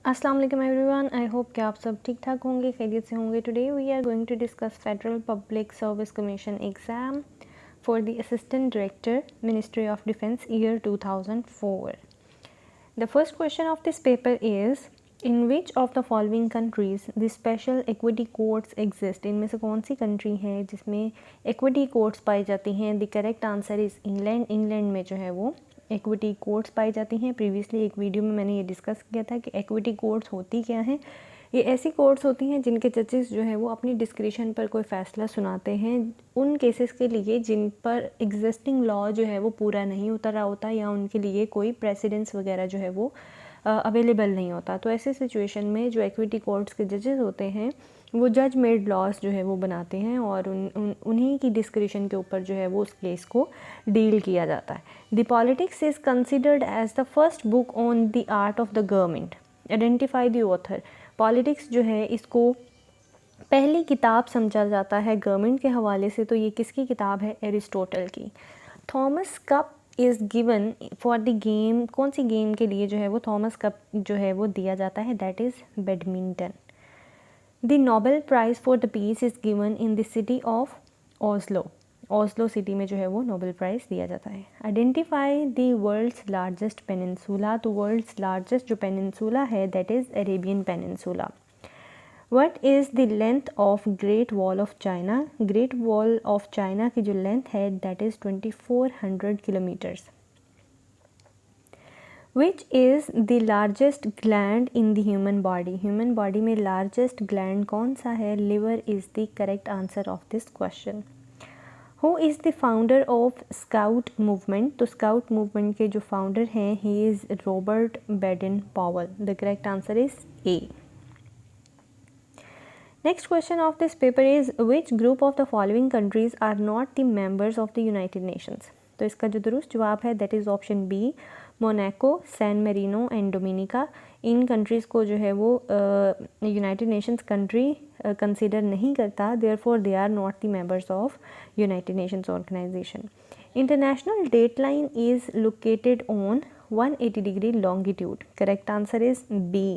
अस्सलाम वालेकुम everyone, I hope कि आप सब ठीक ठाक होंगे, खैरियत से होंगे। Today we are going to discuss federal public service commission exam for the assistant director ministry of defence year 2004। The first question of this paper is in which of the following countries the special equity courts exist. इनमें से कौन सी country है जिसमें equity courts पाई जाती हैं? The correct answer is England. England में जो है वो इक्विटी कोर्ट्स पाई जाती हैं। प्रीवियसली एक वीडियो में मैंने ये डिस्कस किया था कि इक्विटी कोर्ट्स होती क्या हैं। ये ऐसी कोर्ट्स होती हैं जिनके जजेस जो है वो अपनी डिस्क्रिशन पर कोई फ़ैसला सुनाते हैं उन केसेस के लिए जिन पर एग्जिस्टिंग लॉ जो है वो पूरा नहीं उतरा होता या उनके लिए कोई प्रेसिडेंस वगैरह जो है वो अवेलेबल नहीं होता। तो ऐसे सिचुएशन में जो इक्विटी कोर्ट्स के जजेस होते हैं वो जज मेड लॉज जो है वो बनाते हैं और उन्हीं की डिस्क्रिशन के ऊपर जो है वो उस केस को डील किया जाता है। The politics is considered as the first book on the art of the government. Identify the author. Politics जो है इसको पहली किताब समझा जाता है गवर्नमेंट के हवाले से, तो ये किसकी किताब है? एरिस्टोटल की। Thomas cup is given for the game. कौन सी गेम के लिए जो है वो थॉमस कप जो है वो दिया जाता है? That is badminton. The Nobel prize for the peace is given in the city of Oslo. Oslo city में जो है वो नोबेल प्राइज़ दिया जाता है। Identify the world's largest peninsula. तो वर्ल्ड्स लार्जेस्ट जो पेनिनसुला है that is Arabian peninsula. What is the length of Great Wall of China? Great Wall of China की जो लेंथ है that is 2400 kilometers. Which is the largest gland in the human body? Human body में largest gland कौन सा है? Liver is the correct answer of this question. Who is the founder of Scout movement? तो Scout movement के जो founder हैं he is Robert Baden-Powell. The correct answer is A. Next question of this paper is which group of the following countries are not the members of the United Nations? तो इसका जो दुरुस्त जवाब है that is option B, Monaco, San Marino and Dominica. इन countries को जो है वो यूनाइटेड नेशंस कंट्री कंसिडर नहीं करता, therefore they are not the members of United Nations organisation. International dateline is located on 180 degree longitude. Correct answer is B.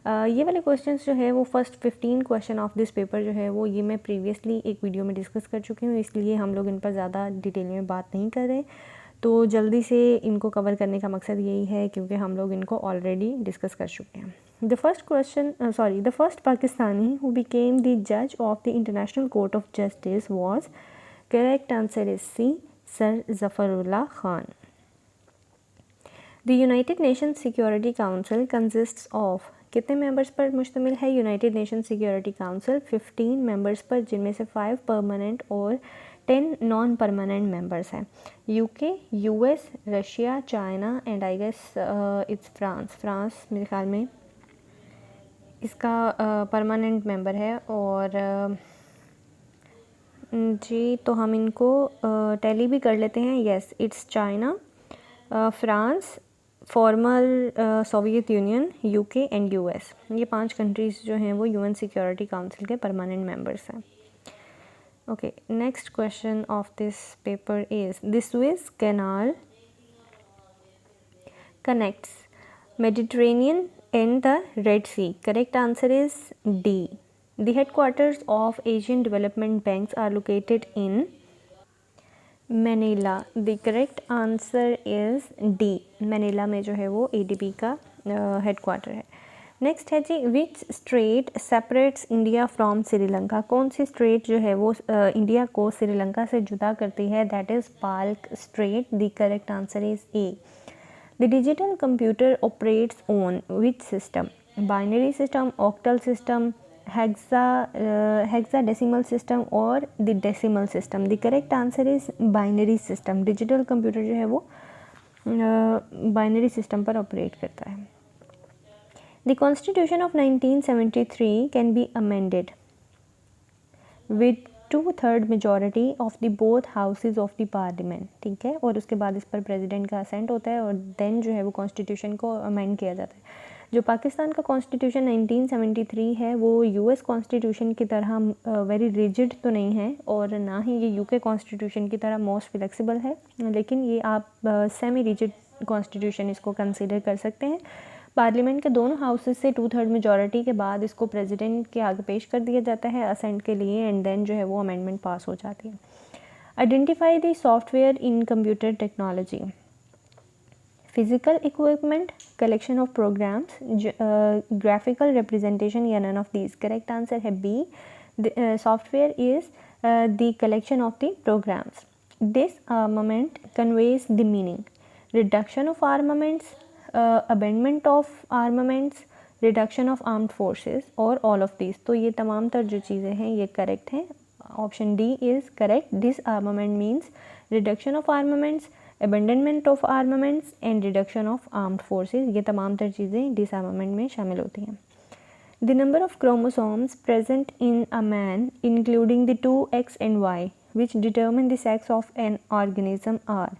ये वाले questions जो है वो first 15 question of this paper जो है वो ये मैं प्रीवियसली एक वीडियो में डिस्कस कर चुकी हूँ, इसलिए हम लोग इन पर ज़्यादा डिटेल में बात नहीं कर रहे। तो जल्दी से इनको कवर करने का मकसद यही है क्योंकि हम लोग इनको ऑलरेडी डिस्कस कर चुके हैं। The first Pakistani who became the जज of the International Court of Justice was. Correct answer is C, sir Zafarullah Khan. The United Nation Security Council consists of. कितने मेंबर्स पर मुश्तमिल है United Nation Security Council? 15 members पर, जिनमें से 5 परमानेंट और 10 non permanent members हैं। UK, US, Russia, China and I guess it's France मेरे ख्याल में इसका परमानेंट मेंबर है। और जी तो हम इनको टैली भी कर लेते हैं। Yes, it's China, France, former Soviet Union, UK and US. ये 5 कंट्रीज़ जो हैं वो यूएन सिक्योरिटी काउंसिल के परमानेंट मेंबर्स हैं। Okay, next question of this paper is the Suez Canal connects Mediterranean and the Red Sea. Correct answer is D. The headquarters of Asian Development Banks are located in Manila. The correct answer is D. Manila में जो है वो ADB का headquarter है। Next है जी which strait separates India from Sri Lanka. कौन सी स्ट्रेट जो है वो इंडिया को श्रीलंका से जुदा करती है? That is Palk strait. The correct answer is A. The digital computer operates on which system? Binary system, octal system, hexadecimal system और the decimal system. The correct answer is binary system. Digital computer जो है वो binary system पर operate करता है। The constitution of 1973 can be amended with 2/3 majority of the both houses of the parliament. ठीक है, और उसके बाद इस पर प्रेसिडेंट का असेंट होता है और देन जो है वो कॉन्स्टिट्यूशन को अमेंड किया जाता है। जो पाकिस्तान का कॉन्स्टिट्यूशन 1973 है वो यूएस कॉन्स्टिट्यूशन की तरह वेरी रिजिड तो नहीं है और ना ही ये यूके कॉन्स्टिट्यूशन की तरह मोस्ट फ्लेक्सिबल है, लेकिन ये आप सेमी रिजिड कॉन्स्टिट्यूशन इसको कंसिडर कर सकते हैं। पार्लियामेंट के दोनों हाउसेस से 2/3 मेजॉरिटी के बाद इसको प्रेसिडेंट के आगे पेश कर दिया जाता है असेंट के लिए, एंड देन जो है वो अमेंडमेंट पास हो जाती है. Identify the software in computer technology. Physical equipment, collection of programs, graphical representation या none of these. Correct answer है B. Software is the collection of the programs. Disarmament conveys the meaning. Reduction of armaments, abandonment of armaments, reduction of armed forces, और all of these. तो ये तमाम तर जो चीज़ें हैं ये करेक्ट हैं. Option D is correct. Disarmament means reduction of armaments, abandonment of armaments and reduction of armed forces. ये तमाम तर चीज़ें disarmament में शामिल होती हैं. The number of chromosomes present in a man, including the 2 X and Y, which determine the sex of an organism, are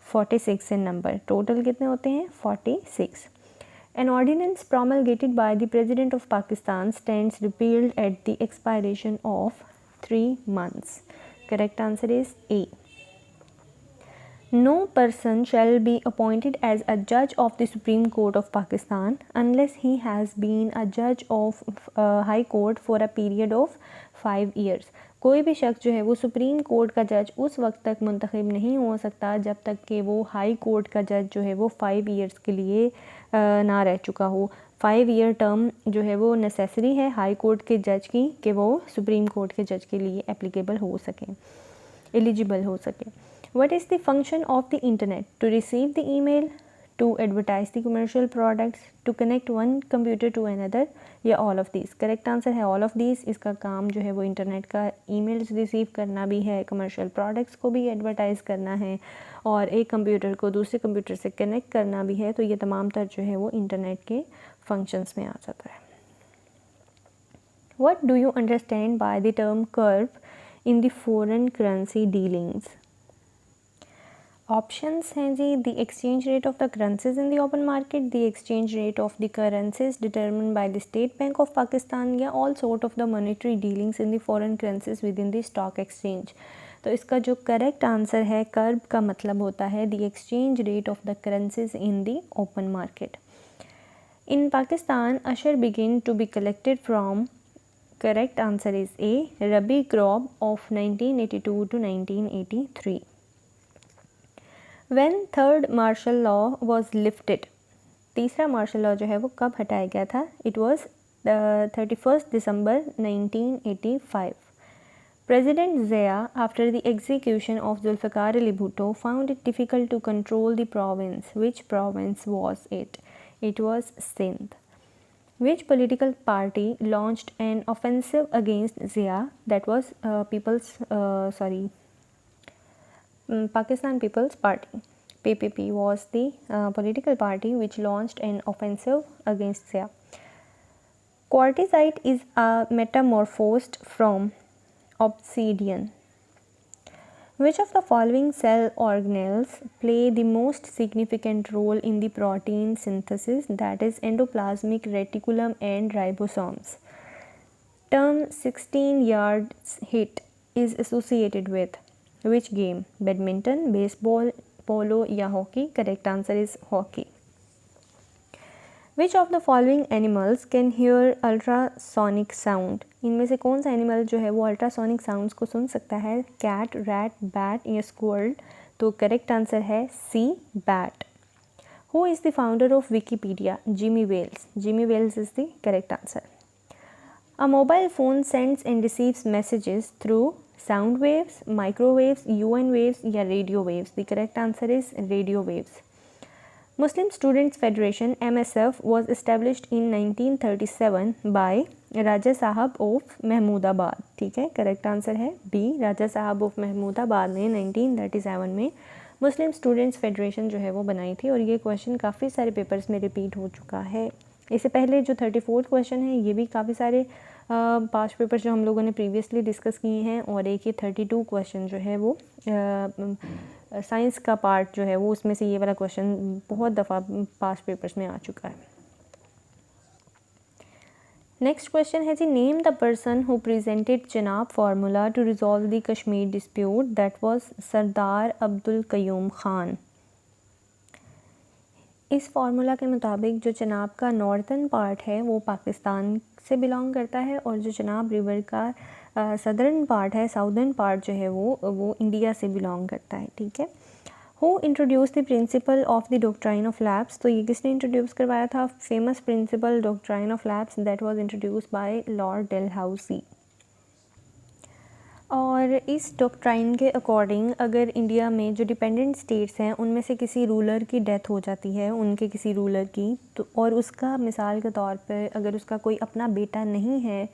46 in number. Total कितने होते हैं? 46. An ordinance promulgated by the President of Pakistan stands repealed at the expiration of 3 months. Correct answer is A. No person shall be appointed as a judge of the Supreme Court of Pakistan unless he has been a judge of High Court for a period of 5 years. कोई भी शख्स जो है वो supreme court का जज उस वक्त तक मुंतखब नहीं हो सकता जब तक कि वो हाई कोर्ट का जज जो है वो 5 ईयर्स के लिए ना रह चुका हो. 5 ईयर टर्म जो है वो नेसेसरी है हाई कोर्ट के जज की कि वो सुप्रीम कोर्ट के जज के लिए एप्लीकेबल हो सके, एलिजिबल हो सके. What is the function of the internet? To receive the email, to advertise the commercial products, to connect one computer to another, या all of these. Correct answer है all of these. इसका काम जो है वो internet का emails receive करना भी है, commercial products को भी एडवर्टाइज़ करना है, और एक कंप्यूटर को दूसरे कंप्यूटर से कनेक्ट करना भी है. तो ये तमाम तर जो है वो इंटरनेट के फंक्शंस में आ जाता है. What do you understand by the term curve in the foreign currency dealings? Options हैं जी. The exchange rate of the currencies in the open market, the exchange rate of the currencies determined by the State Bank of Pakistan, या all sort of the monetary dealings in the foreign currencies with in the stock exchange. तो इसका जो correct answer है curve का मतलब होता है the exchange rate of the currencies in the open market. In Pakistan अशर begin to be collected from. Correct answer is A. Rabi crop of 1982 to 1983. When third martial law was lifted, तीसरा martial law जो है वो कब हटाया गया था? It was 31st December 1985. President Zia, after the execution of Zulfikar Ali Bhutto, found it difficult to control the province. Which province was it? It was Sindh. Which political party launched an offensive against Zia? That was Pakistan People's Party. PPP was the political party which launched an offensive against Zia. Quartzite is metamorphosed from obsidian. Which of the following cell organelles play the most significant role in the protein synthesis, that is endoplasmic reticulum and ribosomes? Term 16 yards hit is associated with which game? Badminton, baseball, polo या hockey? Correct answer is hockey. Which of the following animals can hear ultrasonic sound? इनमें से कौन सा animal जो है वो ultrasonic sounds को सुन सकता है? कैट, रैट, बैट या स्क्विरल? तो करेक्ट आंसर है सी, bat. Who is the founder of Wikipedia? Jimmy Wales. Jimmy Wales is the correct answer. A mobile phone sends and receives messages through sound waves, microwaves, UN waves या radio waves. The correct answer is radio waves. Muslim Students Federation MSF was established in 1937 by Raja Sahab of Mahmudabad. ठीक है, correct answer है B. राजा साहब of Mahmudabad ने 1937 में Muslim students federation जो है वो बनाई थी, और ये क्वेश्चन काफ़ी सारे पेपर्स में रिपीट हो चुका है. इससे पहले जो 34 क्वेश्चन है ये भी काफ़ी सारे पास्ट पेपर्स जो हम लोगों ने प्रीवियसली डिस्कस किए हैं, और एक ये 32 क्वेश्चन जो है वो साइंस का पार्ट जो है वो उसमें से ये वाला क्वेश्चन बहुत दफ़ा पास्ट पेपर्स में आ चुका है. नेक्स्ट क्वेश्चन है जी. Name the person who presented Chenab formula to resolve the Kashmir dispute, that was Sardar Abdul Qayyum Khan. इस फार्मूला के मुताबिक जो चनाब का नॉर्थन पार्ट है वो पाकिस्तान से बिलोंग करता है और जो चनाब रिवर का सदर्न पार्ट है, साउदर्न पार्ट जो है वो इंडिया से बिलोंग करता है। ठीक है। Who introduce the principle of the doctrine of lapse, तो ये किसने इंट्रोड्यूस करवाया था? Famous principle doctrine of lapse that was introduce by Lord Dalhousie. और इस डॉक्ट्राइन के अकॉर्डिंग अगर इंडिया में जो डिपेंडेंट स्टेट्स हैं उनमें से किसी रूलर की डेथ हो जाती है, उनके किसी रूलर की, तो और उसका मिसाल के तौर पर अगर उसका कोई अपना बेटा नहीं है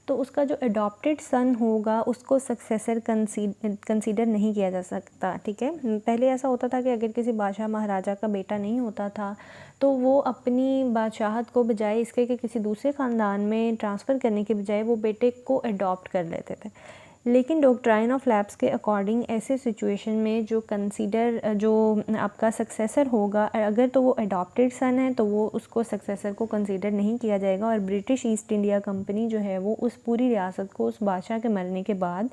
तो उसका जो अडॉप्टेड सन होगा उसको सक्सेसर कंसीडर नहीं किया जा सकता। ठीक है। पहले ऐसा होता था कि अगर किसी बादशाह महाराजा का बेटा नहीं होता था तो वो अपनी बादशाहत को बजाय इसके कि किसी दूसरे ख़ानदान में ट्रांसफ़र करने के बजाय वो बेटे को अडॉप्ट कर लेते थे। लेकिन डॉक्ट्राइन ऑफ लैप्स के अकॉर्डिंग ऐसे सिचुएशन में जो आपका सक्सेसर होगा अगर तो वो अडॉप्टेड सन है तो वो उसको सक्सेसर को कंसीडर नहीं किया जाएगा और ब्रिटिश ईस्ट इंडिया कंपनी जो है वो उस पूरी रियासत को उस बादशाह के मरने के बाद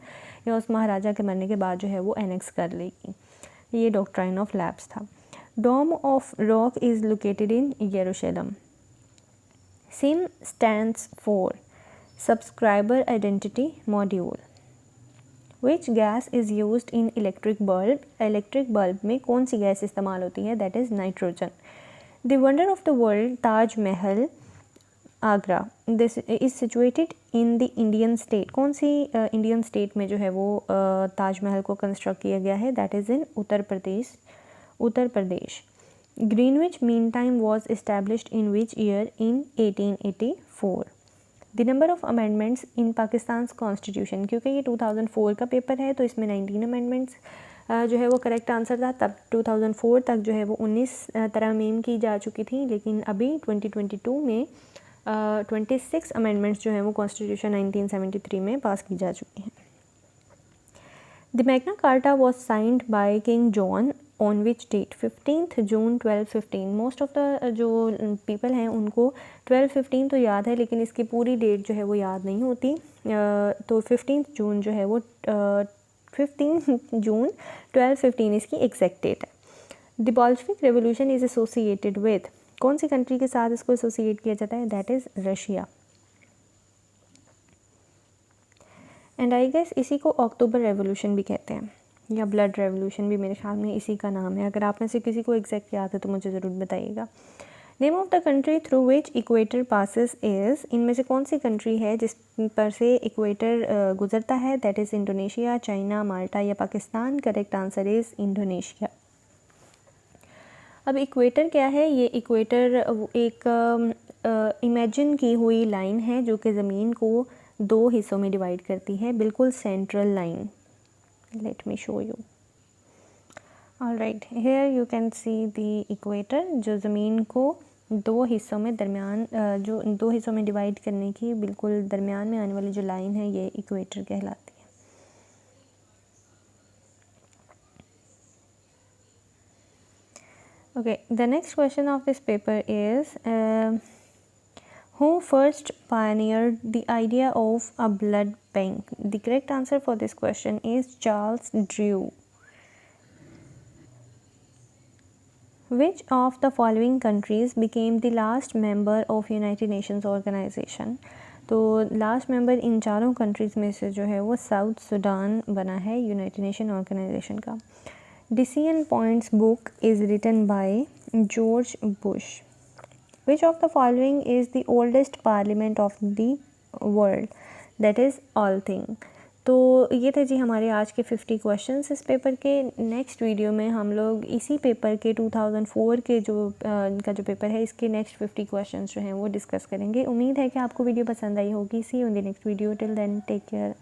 या उस महाराजा के मरने के बाद जो है वो एनेक्स कर लेगी। ये डॉक्ट्राइन ऑफ लैप्स था। Dome of Rock is located in Jerusalem. SIM stands for subscriber identity module. Which gas is used in electric bulb, electric bulb में कौन सी गैस इस्तेमाल होती है? That is nitrogen. The wonder of the world Taj Mahal Agra, this is situated in the Indian state, कौन सी Indian state में जो है वो ताजमहल को कंस्ट्रक्ट किया गया है? That is in Uttar Pradesh. Greenwich mean time was established in which year? In 1884। The number of amendments in Pakistan constitution, क्योंकि ये 2004 का पेपर है तो इसमें 19 अमेंडमेंट्स जो है वो करेक्ट आंसर था। तब 2004 तक जो है वो 19 तरमीम की जा चुकी थी, लेकिन अभी 2022 में 26 अमेंडमेंट्स जो हैं वो कॉन्स्टिट्यूशन 1973 में पास की जा चुकी हैं। The Magna Carta was signed by King John on which date? 15 June 1215। Most of the जो पीपल हैं उनको 1215 तो याद है लेकिन इसकी पूरी डेट जो है वो याद नहीं होती। तो 15 जून जो है वो 15 जून 1215 इसकी एग्जैक्ट डेट है। The Bolshevik revolution is associated with, कौन सी कंट्री के साथ इसको एसोसिएट किया जाता है? That is Russia. And I guess इसी को अक्टूबर रेवोल्यूशन भी कहते हैं या ब्लड रेवोल्यूशन भी, मेरे ख्याल में इसी का नाम है। अगर आप में से किसी को एग्जैक्ट याद है तो मुझे ज़रूर बताइएगा। Name of the country through which equator passes is, इनमें से कौन सी कंट्री है जिस पर से इक्वेटर गुजरता है? दैट इज़ इंडोनेशिया, चाइना, माल्टा या Pakistan. Correct answer is Indonesia. अब इक्वेटर क्या है? ये इक्वेटर एक इमेजिन की हुई लाइन है जो कि ज़मीन को दो हिस्सों में डिवाइड करती है, बिल्कुल central line. Let me show you. Alright, here you can see the equator, जो ज़मीन को दो हिस्सों में जो दो हिस्सों में डिवाइड करने की बिल्कुल दरमियान में आने वाली जो लाइन है ये इक्वेटर कहलाती है। Okay, the next question of this paper is who first pioneered the idea of a blood bank? The correct answer for this question is Charles Drew. Which of the following countries became the last member of United Nations organization? तो last member in चारों countries में से जो है वो south Sudan बना है United nation organisation का। Decision Points book is written by George Bush. Which of the following is the oldest parliament of the world? That is Althing. तो ये थे जी हमारे आज के 50 क्वेश्चंस इस पेपर के। नेक्स्ट वीडियो में हम लोग इसी पेपर के 2004 के इनका जो पेपर है इसके नेक्स्ट 50 क्वेश्चंस जो हैं वो डिस्कस करेंगे। उम्मीद है कि आपको वीडियो पसंद आई होगी। See you in the next video. Till then take care.